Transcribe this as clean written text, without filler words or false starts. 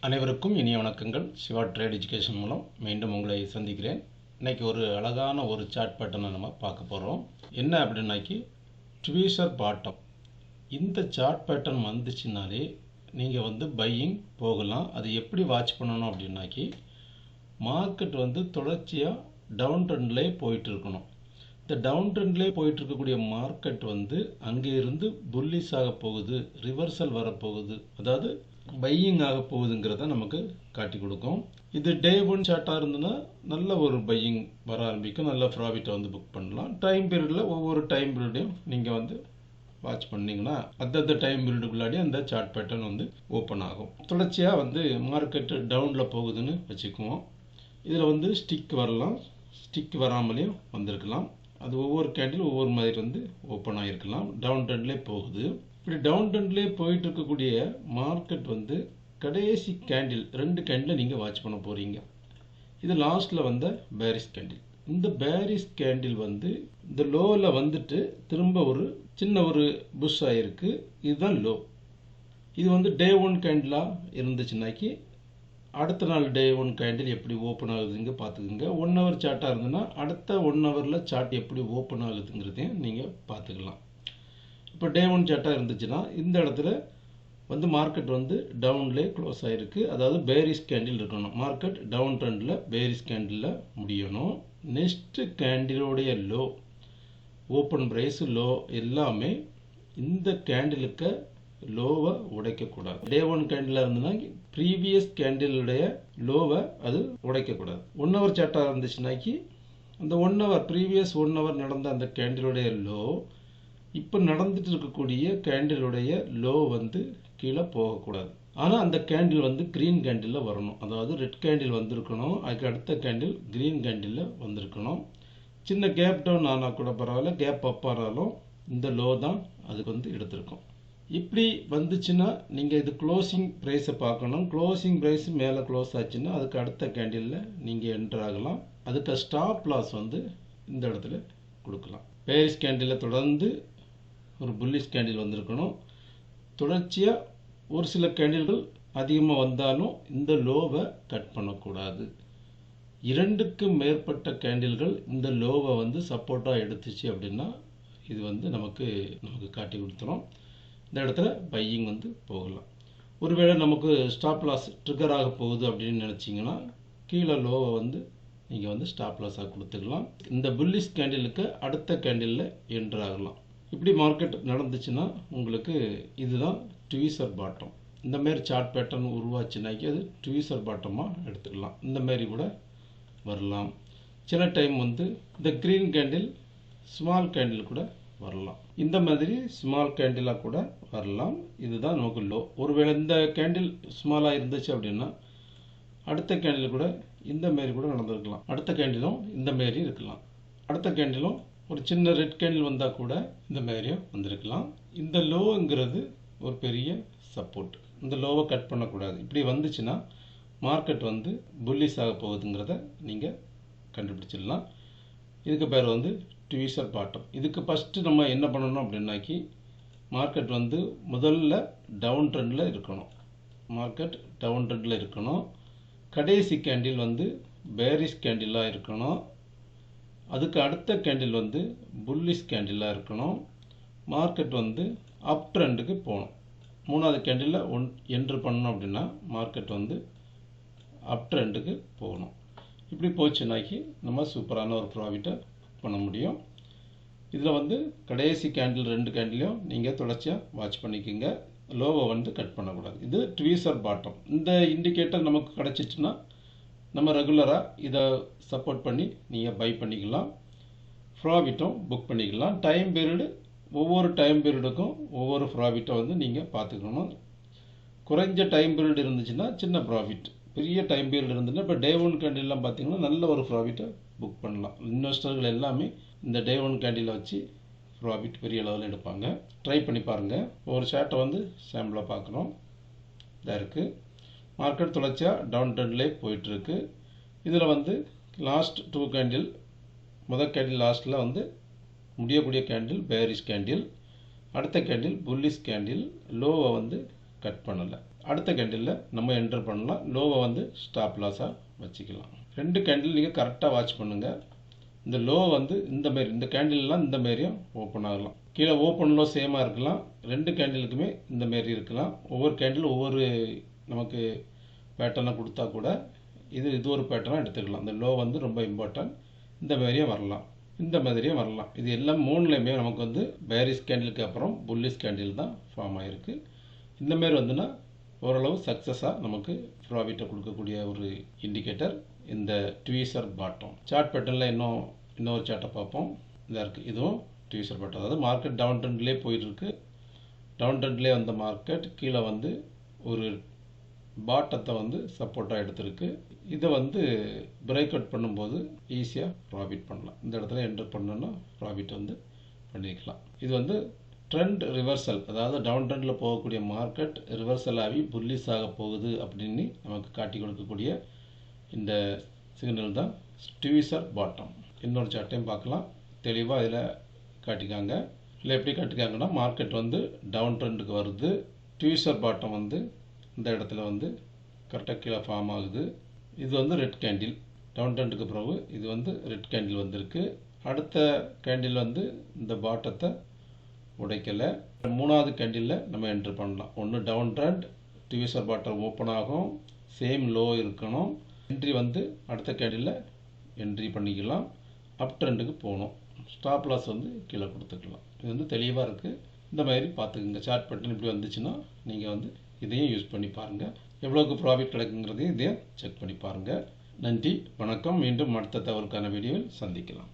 அனைவருக்கும் இனிய வணக்கங்கள். சிவா ட்ரேட் எஜுகேஷன் மூலம் மீண்டும் உங்களை சந்திக்கிறேன். இன்றைக்கி ஒரு அழகான ஒரு சார்ட் பேட்டர்னை நம்ம பார்க்க போகிறோம். என்ன அப்படின்னாக்கி ட்வீசர் பாட்டம். இந்த சார்ட் பேட்டர்ன் வந்துச்சுனாலே நீங்கள் பையிங் போகலாம். அது எப்படி வாட்ச் பண்ணணும் அப்படின்னாக்கி மார்க்கெட் தொடர்ச்சியாக டவுன் ட்ரெண்ட்லேயே போயிட்டு இருக்கணும். இந்த டவுன் ட்ரெண்ட்லேயே போயிட்டு இருக்கக்கூடிய மார்க்கெட் அங்கே இருந்து புல்லிஷ் ஆக போகுது, ரிவர்சல் வரப்போகுது, அதாவது பையிங் ஆக போகுதுங்கிறத நமக்கு காட்டி கொடுக்கும். இது டே 1 சார்ட்டாக இருந்ததுன்னா நல்ல ஒரு பையிங் வர ஆரம்பிக்கும். நல்ல ப்ராஃபிட்டை புக் பண்ணலாம். டைம் பீரியடில் ஒவ்வொரு டைம் பீரியடையும் நீங்கள் வாட்ச் பண்ணிங்கன்னா அந்தந்த டைம் பீரியடுக்குள்ளாடி அந்த சார்ட் பேட்டர்ன் ஓப்பன் ஆகும். தொடர்ச்சியாக மார்க்கெட்டு டவுனில் போகுதுன்னு வச்சுக்குவோம். இதில் ஸ்டிக் வரலாம், ஸ்டிக் வராமலேயும் வந்திருக்கலாம். அது ஒவ்வொரு கேண்டில் ஒவ்வொரு மாதிரி ஓப்பன் ஆகிருக்கலாம். டவுன் ட்ரெண்ட்லேயே போகுது. இப்படி டவுன் ட்ரெண்ட்லேயே போயிட்டு இருக்கக்கூடிய மார்க்கெட் கடைசி கேண்டில் 2 கேண்டில் நீங்கள் வாட்ச் பண்ண போகிறீங்க. இது லாஸ்ட்டில் வந்த பேரிஷ் கேண்டில். இந்த பேரிஷ் கேண்டில் இந்த லோவில் திரும்ப ஒரு சின்ன ஒரு புஷ் ஆகிருக்கு. இதுதான் லோ. இது டே 1 கேண்டிலாக இருந்துச்சுனாக்கி அடுத்த நாள் டே 1 கேண்டில் எப்படி ஓப்பன் ஆகுதுங்க பார்த்துக்குங்க. 1 ஹவர் சார்ட்டாக இருந்ததுன்னா அடுத்த 1 ஹவரில் சார்ட் எப்படி ஓப்பன் ஆகுதுங்கிறதையும் நீங்கள் பார்த்துக்கலாம். இப்போ டே 1 சார்ட்டாக இருந்துச்சுன்னா இந்த இடத்துல மார்க்கெட் டவுன்லேயே க்ளோஸ் ஆகிருக்கு. அதாவது பேரிஷ் கேண்டில் இருக்கணும். மார்க்கெட் டவுன் ட்ரெண்டில் பேரிஷ் கேண்டிலில் முடியணும். நெக்ஸ்ட்டு கேண்டிலோடைய லோ, ஓப்பன் ப்ரைஸ், லோ எல்லாமே இந்த கேண்டிலுக்கு லோவை உடைக்கக்கூடாது. டே 1 கேண்டில் இருந்ததுன்னா ப்ரீவியஸ் கேண்டிலுடைய லோவை அது உடைக்கக்கூடாது. 1 ஹவர் சார்ட்டாக இருந்துச்சுனாக்கி அந்த 1 ஹவர் ப்ரீவியஸ் 1 ஹவர் நடந்த அந்த கேண்டிலுடைய லோ இப்போ நடந்துட்டு இருக்கக்கூடிய கேண்டிலுடைய லோ கீழே போகக்கூடாது. ஆனால் அந்த கேண்டில் க்ரீன் கேண்டிலில் வரணும். அதாவது ரெட் கேண்டில் வந்திருக்கணும். அதுக்கு அடுத்த கேண்டில் க்ரீன் கேண்டிலில் வந்திருக்கணும். சின்ன கேப் டவுன் ஆனால் கூட பரவாயில்ல, கேப் அப் ஆனாலும் இந்த லோ தான் அதுக்கு எடுத்திருக்கோம். இப்படி வந்துச்சுன்னா நீங்கள் இது க்ளோசிங் ப்ரைஸை பார்க்கணும். க்ளோசிங் ப்ரைஸ் மேலே க்ளோஸ் ஆச்சுன்னா அதுக்கு அடுத்த கேண்டிலில் நீங்கள் என்டர் ஆகலாம். அதுக்கு ஸ்டாப் லாஸ் இந்த இடத்துல கொடுக்கலாம். பேரிஷ் கேண்டிலில் தொடர்ந்து ஒரு புல்லிஷ் கேண்டில் வந்திருக்கணும். தொடர்ச்சியாக ஒரு சில கேண்டில்கள் அதிகமாக வந்தாலும் இந்த லோவை கட் பண்ணக்கூடாது. 2க்கு மேற்பட்ட கேண்டில்கள் இந்த லோவை சப்போர்ட்டாக எடுத்துச்சு அப்படின்னா இது நமக்கு காட்டி கொடுத்துரும். இந்த இடத்துல பையிங் போகலாம். ஒருவேளை நமக்கு ஸ்டாப் லாஸ் ட்ரிகர் ஆக போகுது அப்படின்னு நினச்சிங்கன்னா கீழே லோவை நீங்கள் ஸ்டாப் லாஸாக கொடுத்துக்கலாம். இந்த புல்லிஷ் கேண்டிலுக்கு அடுத்த கேண்டிலில் என்டர் ஆகலாம். இப்படி மார்க்கெட் நடந்துச்சுன்னா உங்களுக்கு இதுதான் ட்வீசர் பாட்டம். இந்த மாதிரி சார்ட் பேட்டர்ன் உருவாச்சுனாக்கி அது ட்வீசர் பாட்டமாக எடுத்துக்கலாம். இந்த மாதிரி கூட வரலாம். சில டைம் இந்த க்ரீன் கேண்டில் ஸ்மால் கேண்டில் கூட வரலாம். இந்த மாதிரி ஸ்மால் கேண்டிலாக கூட வரலாம். இதுதான் நமக்கு லோ. ஒருவேளை இந்த கேண்டில் ஸ்மாலாக இருந்துச்சு அப்படின்னா அடுத்த கேண்டில் கூட இந்த மாரி கூட நடந்திருக்கலாம். அடுத்த கேண்டிலும் இந்த மாரி இருக்கலாம். அடுத்த கேண்டிலும் ஒரு சின்ன ரெட் கேண்டில் வந்தால் கூட இந்த மாதிரியும் வந்திருக்கலாம். இந்த லோங்கிறது ஒரு பெரிய சப்போர்ட். இந்த லோவை கட் பண்ணக்கூடாது. இப்படி வந்துச்சுன்னா மார்க்கெட் புல்லிஷ் ஆக போகுதுங்கிறத நீங்கள் கண்டுபிடிச்சிடலாம். இதுக்கு பேர் ட்வீசர் பாட்டம். இதுக்கு ஃபஸ்ட்டு நம்ம என்ன பண்ணணும் அப்படின்னாக்கி மார்க்கெட் முதல்ல டவுன் ட்ரெண்டில் இருக்கணும். மார்க்கெட் டவுன் ட்ரெண்டில் இருக்கணும். கடைசி கேண்டில் பேரிஷ் கேண்டிலாக இருக்கணும். அதுக்கு அடுத்த கேண்டில் புல்லிஷ் கேண்டிலாக இருக்கணும். மார்க்கெட் அப் ட்ரெண்டுக்கு போகணும். 3வது கேண்டிலில் என்ட்ரு பண்ணணும் அப்படின்னா மார்க்கெட் அப் ட்ரெண்டுக்கு போகணும். இப்படி போச்சுனாக்கி நம்ம சூப்பரான ஒரு ப்ராஃபிட்டை பண்ண முடியும். இதில் கடைசி கேண்டில் 2 கேண்டிலையும் நீங்கள் தொடர்ச்சியாக வாட்ச் பண்ணிக்கோங்க. லோவை கட் பண்ணக்கூடாது. இது ட்வீசர் பாட்டம். இந்த இண்டிகேட்டர் நமக்கு கிடச்சிச்சுன்னா நம்ம ரெகுலராக இதை சப்போர்ட் பண்ணி நீங்கள் பை பண்ணிக்கலாம். ப்ராஃபிட்டும் புக் பண்ணிக்கலாம். டைம் பீரியடு ஒவ்வொரு டைம் பீரியடுக்கும் ஒவ்வொரு ப்ராஃபிட்டை நீங்கள் பார்த்துக்கணும். குறைஞ்ச டைம் பீரியட் இருந்துச்சுன்னா சின்ன ப்ராஃபிட், பெரிய டைம் பீரியட் இருந்துச்சுன்னா இப்போ டே 1 கேண்டில்லாம் பார்த்தீங்கன்னா நல்ல ஒரு ப்ராஃபிட்டை புக் பண்ணலாம். இன்வெஸ்டர்கள் எல்லாமே இந்த டே 1 கேண்டிலை வச்சு ப்ராஃபிட் பெரிய அளவில் எடுப்பாங்க. ட்ரை பண்ணி பாருங்கள். ஒரு ஷார்ட்டை சாம்பிளாக பார்க்குறோம். இதாக இருக்குது. மார்க்கெட் தொடர்ச்சியாக டவுன் ட்ரெண்ட்லேயே போயிட்டுருக்கு. இதில் லாஸ்ட் 2 கேண்டில், முதல் கேண்டில் லாஸ்ட்டில் முடியக்கூடிய கேண்டில் பேரிஷ் கேண்டில், அடுத்த கேண்டில் புல்லிஷ் கேண்டில், லோவை கட் பண்ணலை. அடுத்த கேண்டிலில் நம்ம என்டர் பண்ணலாம். லோவை வந்து ஸ்டாப் லாஸாக வச்சுக்கலாம். 2 கேண்டில் நீங்கள் கரெக்டாக வாட்ச் பண்ணுங்கள். இந்த லோ வந்து இந்த கேண்டில்லாம் இந்த மாரியும் ஓப்பன் ஆகலாம். கீழே ஓப்பன் லோ சேமாக இருக்கலாம். 2 கேண்டிலுக்குமே இந்த மாரி இருக்கலாம். ஒவ்வொரு கேண்டில் ஒவ்வொரு நமக்கு பேட்டர்னை கொடுத்தா கூட இது ஒரு பேட்டர்னாக எடுத்துக்கலாம். இந்த லோ வந்து ரொம்ப இம்பார்ட்டன்ட். இந்த மாதிரியும் வரலாம், இந்த மாதிரியும் வரலாம். இது எல்லாம் 3லையுமே நமக்கு வந்து பேரிஷ் கேண்டிலுக்கு அப்புறம் புல்லிஷ் கேண்டில் தான் ஃபார்ம் ஆகிருக்கு. இந்த மாதிரி வந்துன்னா ஓரளவு சக்ஸஸாக நமக்கு ப்ராஃபிட்டை கொடுக்கக்கூடிய ஒரு இண்டிகேட்டர் இந்த ட்வீசர் பாட்டம். சார்ட் பேட்டர்னில் இன்னொரு சார்ட்டை பார்ப்போம். இதாக இருக்குது. இதுவும் ட்வீசர் பாட்டம். அதாவது மார்க்கெட் டவுன் ட்ரெண்ட்லேயே போயிட்டுருக்கு. டவுன் ட்ரெண்ட்லேயே வந்த மார்க்கெட் கீழே வந்து ஒரு பாட்டத்தை வந்து சப்போர்ட்டாக எடுத்திருக்கு. இதை வந்து பிரேக் அவுட் பண்ணும்போது ஈஸியாக ப்ராஃபிட் பண்ணலாம். இந்த இடத்துல என்டர் பண்ணோன்னா ப்ராஃபிட் வந்து பண்ணிக்கலாம். இது வந்து ட்ரெண்ட் ரிவர்சல், அதாவது டவுன் ட்ரெண்டில் போகக்கூடிய மார்க்கெட் ரிவர்சல் ஆகி புல்லிஷ் ஆக போகுது அப்படின்னு நமக்கு காட்டி கொடுக்கக்கூடிய இந்த சிக்னல் தான் ட்வீசர் பாட்டம். இன்னொரு சார்ட்டையும் பார்க்கலாம். தெளிவாக இதில் காட்டிக்காங்க. இல்லை எப்படி காட்டிக்காங்கன்னா, மார்க்கெட் வந்து டவுன் ட்ரெண்டுக்கு வருது. ட்வீசர் பாட்டம் வந்து இந்த இடத்துல வந்து கரெக்டாக கீழே ஃபார்ம் ஆகுது. இது வந்து ரெட் கேண்டில். டவுன் ட்ரெண்டுக்கு பிறகு இது வந்து ரெட் கேண்டில் வந்திருக்கு. அடுத்த கேண்டில் வந்து இந்த பாட்டத்தை உடைக்கலை. 3வது கேண்டிலில் நம்ம என்ட்ரு பண்ணலாம். ஒன்று down trend, tweezer bottom open ஆகும், சேம் லோ இருக்கணும். என்ட்ரி வந்து அடுத்த கேண்டிலில் என்ட்ரி பண்ணிக்கலாம். அப் ட்ரெண்டுக்கு போகணும். ஸ்டாப் லாஸ் வந்து கீழே கொடுத்துக்கலாம். இது வந்து தெளிவாக இருக்குது. இந்த மாதிரி பார்த்துக்குங்க. சார்ட் பேட்டர்ன் இப்படி வந்துச்சுன்னா நீங்கள் வந்து இதையும் யூஸ் பண்ணி பாருங்கள். எவ்வளோக்கு ப்ராஃபிட் கிடைக்குங்கிறதையும் இதையும் செக் பண்ணி பாருங்கள். நன்றி, வணக்கம். மீண்டும் அடுத்த தகவலுக்கான வீடியோவில் சந்திக்கலாம்.